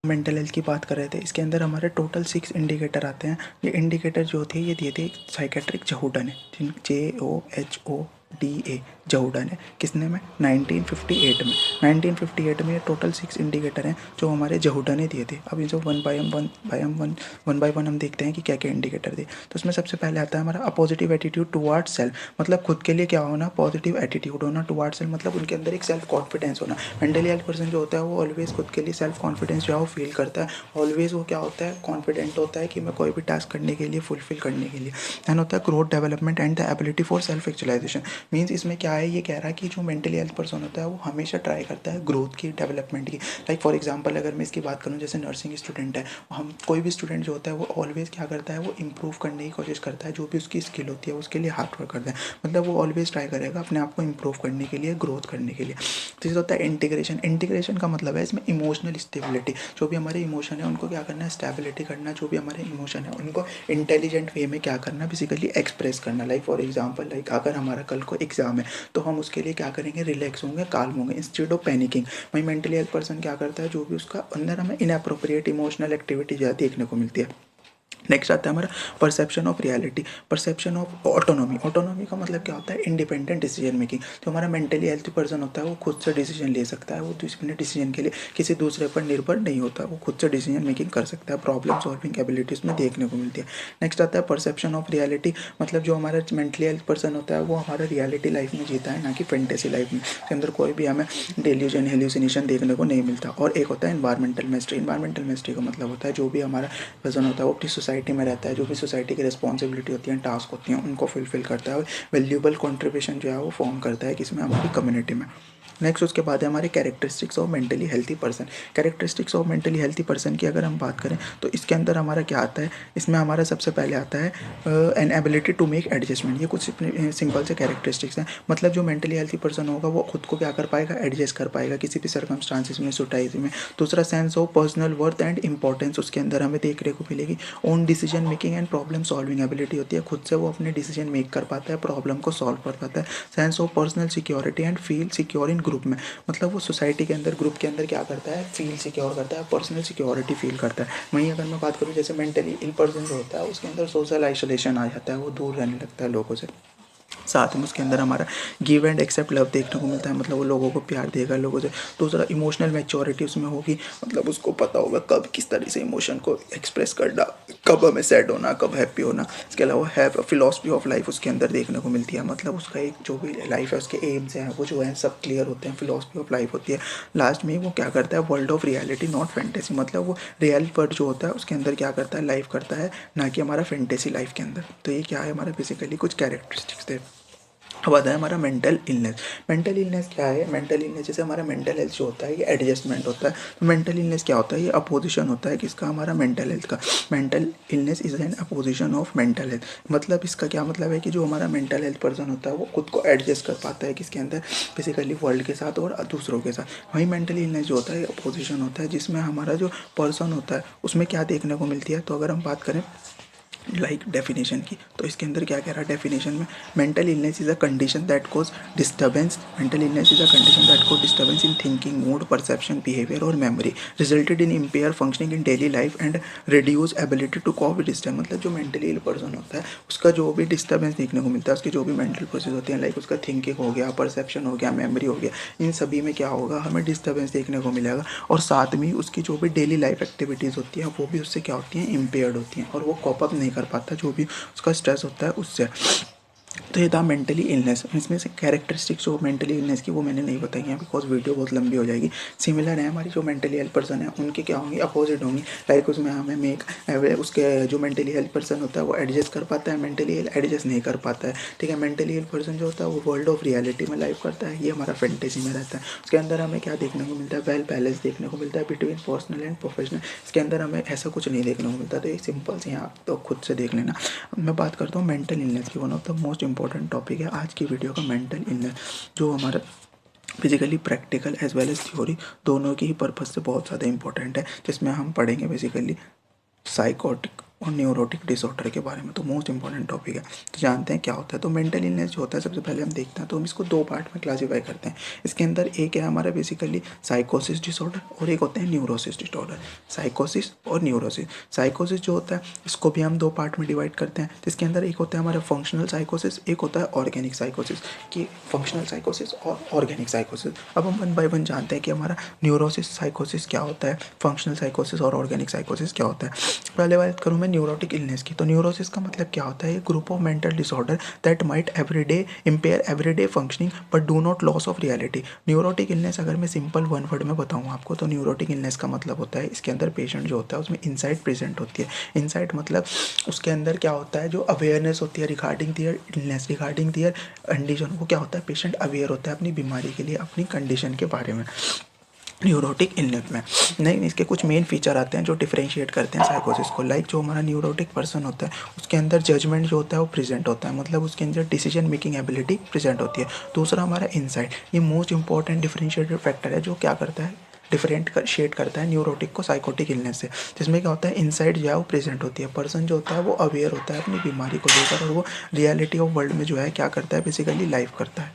Mental health की बात कर रहे थे, इसके अंदर हमारे टोटल 6 इंडिकेटर आते हैं। ये इंडिकेटर जो थे ये दिए थे साइकेट्रिक जहूडा ने, JOHODA जहूडा ने, किसने में 1958 में। 1958 में ये टोटल 6 इंडिकेटर हैं जो हमारे जहूडा ने दिए थे। अब ये जो वन बाय वन हम देखते हैं कि क्या क्या इंडिकेटर थे। तो उसमें सबसे पहले आता है हमारा पॉजिटिव एटीट्यूड टुवार्ड्स सेल्फ, मतलब खुद के लिए क्या होना, पॉजिटिव एटीट्यूड होना टुवार्ड्स सेल्फ, मतलब उनके अंदर एक सेल्फ कॉन्फिडेंस होना। मेंटली हेल्थ पर्सन जो होता है वो ऑलवेज खुद के लिए सेल्फ कॉन्फिडेंस जो है वो फील करता है। ऑलवेज वो क्या होता है, कॉन्फिडेंट होता है कि मैं कोई भी टास्क करने के लिए, फुलफिल करने के लिए। एंड होता है growth development and the ability for self actualisation. Means इसमें क्या है, ये कह रहा है कि जो मेंटली हेल्थ पर्सन होता है वो हमेशा ट्राई करता है ग्रोथ की, डेवलपमेंट की। लाइक फॉर एग्जांपल अगर मैं इसकी बात करूँ, जैसे नर्सिंग स्टूडेंट है, हम कोई भी स्टूडेंट जो होता है वो ऑलवेज क्या करता है, वो इंप्रूव करने की कोशिश करता है। जो भी उसकी स्किल होती है उसके लिए हार्ड वर्क करता है, मतलब वो ऑलवेज ट्राई करेगा अपने आप को इंप्रूव करने के लिए, ग्रोथ करने के लिए। तीसरा होता है इंटीग्रेशन। इंटीग्रेशन का मतलब है इसमें इमोशनल स्टेबिलिटी। जो भी हमारे इमोशन है उनको क्या करना है, स्टेबिलिटी करना। जो भी हमारे इमोशन है उनको इंटेलिजेंट वे में क्या करना, बेसिकली एक्सप्रेस करना। लाइक फॉर एग्जांपल, लाइक अगर हमारा कल को एग्जाम है तो हम उसके लिए क्या करेंगे, रिलैक्स होंगे, काल्म होंगे इंस्टेड ऑफ पैनिकिंग। वही मेंटली हेल्थ पर्सन क्या करता है, जो भी उसका अंदर हमें इनअप्रोप्रिएट इमोशनल एक्टिविटी ज़्यादा देखने को मिलती है। नेक्स्ट आता है हमारा perception of reality, perception of autonomy. Autonomy का मतलब क्या होता है, इंडिपेंडेंट डिसीजन मेकिंग। जो हमारा मेंटली हेल्थी पर्सन होता है वो खुद से डिसीजन ले सकता है, वो अपने डिसीजन के लिए किसी दूसरे पर निर्भर नहीं होता, वो खुद से डिसीजन मेकिंग कर सकता है। प्रॉब्लम सॉल्विंग एबिलिटीज में देखने को मिलती है। नेक्स्ट आता है परसेप्शन ऑफ रियलिटी, मतलब जो हमारा मेंटली हेल्थ पर्सन होता है वो हमारा रियलिटी लाइफ में जीता है, ना कि फैंटेसी लाइफ में। इसके अंदर कोई भी हमें डेल्यूजन, हेल्यूसिनेशन देखने को नहीं मिलता। और एक होता है एनवायरमेंटल मेस्ट्री। एनवायरमेंटल मेस्ट्री का मतलब होता है जो भी हमारा पर्सन होता है वो अपनी सोसाइटी में रहता है, जो भी सोसाइटी की रिस्पॉन्सिबिलिटी होती है, टास्क होती हैं, उनको फुलफिल करता है और वैल्यूएबल कंट्रीब्यूशन जो है वो फॉर्म करता है किसमें, हमारी कम्युनिटी में। नेक्स्ट उसके बाद है हमारे characteristics of mentally healthy person. Characteristics of mentally healthy person की अगर हम बात करें तो इसके अंदर हमारा क्या आता है, इसमें हमारा सबसे पहले आता है an ability to make adjustment. ये कुछ सिंपल से कैरेक्टरिस्टिक्स हैं, मतलब जो मेंटली हेल्थी पर्सन होगा वो खुद को क्या कर पाएगा, एडजस्ट कर पाएगा किसी भी सर्कमस्टांसिस में, सोसाइटी में। दूसरा sense of personal worth and importance उसके अंदर हमें देखने को मिलेगी। Own decision making and problem solving ability होती है, खुद से वो अपने डिसीजन मेक कर पाता है, प्रॉब्लम को सॉल्व कर पाता है। Sense of personal security and feel secure in group में, मतलब वो सोसाइटी के अंदर, ग्रुप के अंदर क्या करता है, फील सिक्योर करता है, पर्सनल सिक्योरिटी फील करता है। वहीं अगर मैं बात करूँ जैसे मेंटली इल पर्सन जो होता है उसके अंदर सोशल आइसोलेशन आ जाता है, वो दूर रहने लगता है लोगों से। साथ में उसके अंदर हमारा गिव एंड एक्सेप्ट लव देखने को मिलता है, मतलब वो लोगों को प्यार देगा लोगों से। दूसरा इमोशनल मैच्योरिटी उसमें होगी, मतलब उसको पता होगा कब किस तरह से इमोशन को एक्सप्रेस करना, कब हमें सैड होना, कब हैप्पी होना। इसके अलावा हैव फिलॉसफी ऑफ लाइफ उसके अंदर देखने को मिलती है, मतलब उसका एक जो भी लाइफ है उसके एम्स हैं वो जो है सब क्लियर होते हैं, फिलॉसफी ऑफ लाइफ होती है। लास्ट में वो क्या करता है, world of reality not fantasy, मतलब वो रियल वर्ल्ड जो होता है उसके अंदर क्या करता है, लाइफ करता है, ना कि हमारा फैंटेसी लाइफ के अंदर। तो ये क्या है, हमारा बेसिकली कुछ कैरेक्टरिस्टिक्स थे। अब आता है हमारा मेंटल इलनेस। मेंटल इलनेस क्या है, मेंटल इलनेस जैसे हमारा मेंटल हेल्थ जो होता है ये एडजस्टमेंट होता है, तो मेंटल इलनेस क्या होता है, ये अपोजिशन होता है किसका, हमारा मेंटल हेल्थ का। Mental illness is an opposition of mental health, मतलब इसका क्या मतलब है कि जो हमारा मेंटल हेल्थ पर्सन होता है वो खुद को एडजस्ट कर पाता है किसके अंदर, बेसिकली वर्ल्ड के साथ और दूसरों के साथ। वहीं मेंटल इलनेस जो होता है ये अपोजिशन होता है, जिसमें हमारा जो पर्सन होता है उसमें क्या देखने को मिलती है। तो अगर हम बात करें लाइक डेफिनेशन की, तो इसके अंदर क्या कह रहा है डेफिनेशन में, mental illness is a condition that cause disturbance, mental illness is a condition that cause disturbance in thinking, mood, perception, behaviour और memory, resulted in impair functioning in daily life and reduce ability to cope with disturb. मतलब जो mentally ill person होता है उसका जो भी disturbance देखने को मिलता है, उसकी जो भी मेंटल प्रोसेस होती है, लाइक उसका थिंकिंग हो गया, परसेप्शन हो गया, मेमोरी हो गया, इन सभी में क्या होगा, हमें डिस्टर्बेंस देखने को मिलेगा। और साथ में उसकी जो भी डेली लाइफ एक्टिविटीज़ होती हैं वो भी उससे क्या होती हैं, इम्पेयर्ड होती हैं, और वो कॉप अप नहीं कर पाता जो भी उसका स्ट्रेस होता है उससे। तो ये था मेंटली इलनेस। इसमें से कैरेक्टरिस्टिक्स जो मेंटली इलनेस की वो मैंने नहीं बताई हैं बिकॉज वीडियो बहुत लंबी हो जाएगी। सिमिलर है हमारी जो मेंटली हेल्थ पर्सन है उनकी क्या होंगी, अपोजिट होंगी। लाइक उसमें हमें मेक उसके जो मेंटली हेल्थ पर्सन होता है वो एडजस्ट कर पाता है, मेंटली एडजस्ट नहीं कर पाता है। ठीक है, मेंटली हेल्थ पर्सन जो होता है वो वर्ल्ड ऑफ रियलिटी में लाइफ करता है, ये हमारा फैंटेसी में रहता है। उसके अंदर हमें क्या देखने को मिलता है, वेल बैलेंस देखने को मिलता है बिटवीन पर्सनल एंड प्रोफेशनल। इसके अंदर हमें ऐसा कुछ नहीं देखने को मिलता। तो एक सिंपल से यहाँ तो खुद से देख लेना। मैं बात करता हूँ मेंटल इलनेस की, one of the most important topic है आज की वीडियो का मेंटल इलनेस, जो हमारा physically practical as well as theory दोनों की ही पर्पज़ से बहुत ज़्यादा इंपॉर्टेंट है, जिसमें हम पढ़ेंगे बेसिकली साइकोटिक और न्यूरोटिक डिसऑर्डर के बारे में। तो मोस्ट इंपॉर्टेंट टॉपिक है, तो जानते हैं क्या होता है। तो मेंटल इलनेस जो होता है सबसे पहले हम देखते हैं, तो हम इसको दो पार्ट में क्लासीफाई करते हैं। इसके अंदर एक है हमारा बेसिकली साइकोसिस डिसऑर्डर और एक होता है न्यूरोसिस डिसऑर्डर। साइकोसिस और न्यूरोसिस। साइकोसिस जो होता है इसको भी हम दो पार्ट में डिवाइड करते हैं, जिसके अंदर एक होता है हमारा फंक्शनल साइकोसिस, एक होता है ऑर्गेनिक साइकोसिस। कि फंक्शनल साइकोसिस और ऑर्गेनिक साइकोसिस। अब हम वन बाय वन जानते हैं कि हमारा न्यूरोसिस साइकोसिस क्या होता है, फंक्शनल साइकोसिस और ऑर्गेनिक साइकोसिस क्या होता है। पहले बात करूँ मैं न्यूरोटिक इलनेस की, तो न्यूरोसिस का मतलब क्या होता है, ये group of mental disorder that might everyday empire everyday functioning but do not loss of reality. Neurotic illness अगर मैं सिंपल वन वर्ड में बताऊँ आपको, तो न्यूरोटिक इलनेस का मतलब होता है इसके अंदर पेशेंट जो होता है उसमें इनसाइट प्रेजेंट होती है। इनसाइट मतलब उसके अंदर क्या होता है, जो अवेयरनेस होती है रिगार्डिंग दियर इलनेस, रिगार्डिंग दियर कंडीशन। वो क्या होता है, पेशेंट अवेयर होता है अपनी बीमारी के लिए, अपनी कंडीशन के बारे में न्यूरोटिक इलनेस में। नहीं, इसके कुछ मेन फीचर आते हैं जो डिफरेंशिएट करते हैं साइकोसिस को। लाइक जो हमारा न्यूरोटिक पर्सन होता है उसके अंदर जजमेंट जो होता है वो प्रेजेंट होता है, मतलब उसके अंदर डिसीजन मेकिंग एबिलिटी प्रेजेंट होती है। दूसरा हमारा इनसाइट, ये मोस्ट इंपॉर्टेंट डिफरेंशिएटेड फैक्टर है जो क्या करता है, शेड करता है न्यूरोटिक को साइकोटिक इलनेस से। जिसमें क्या होता है, इनसाइट जो है वो प्रेजेंट होती है, पर्सन जो होता है वो अवेयर होता है अपनी बीमारी को लेकर और वो रियलिटी ऑफ वर्ल्ड में जो है क्या करता है, बेसिकली लाइफ करता है।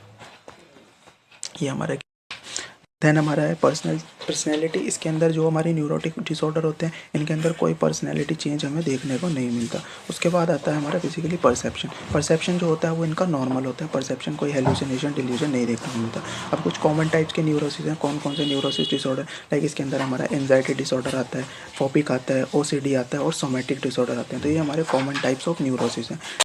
ये हमारा देन हमारा है पर्सनैलिटी। इसके अंदर जो हमारे न्यूरोटिक डिसऑर्डर होते हैं इनके अंदर कोई पर्सनैलिटी चेंज हमें देखने को नहीं मिलता। उसके बाद आता है हमारा बेसिकली परसेप्शन। परसेप्शन जो होता है वो इनका नॉर्मल होता है, परसेप्शन कोई हेलुसिनेशन डिल्यूजन नहीं देखने को मिलता। अब कुछ कॉमन टाइप्स के न्यूरोसिस हैं, कौन कौन से न्यूरोसिस डिसऑर्डर, लाइक इसके अंदर हमारा एंजाइटी डिसऑर्डर आता है, फोबिक आता है, ओसीडी आता है और सोमैटिक डिसऑर्डर आते हैं। तो ये हमारे कॉमन टाइप्स ऑफ न्यूरोसिस हैं।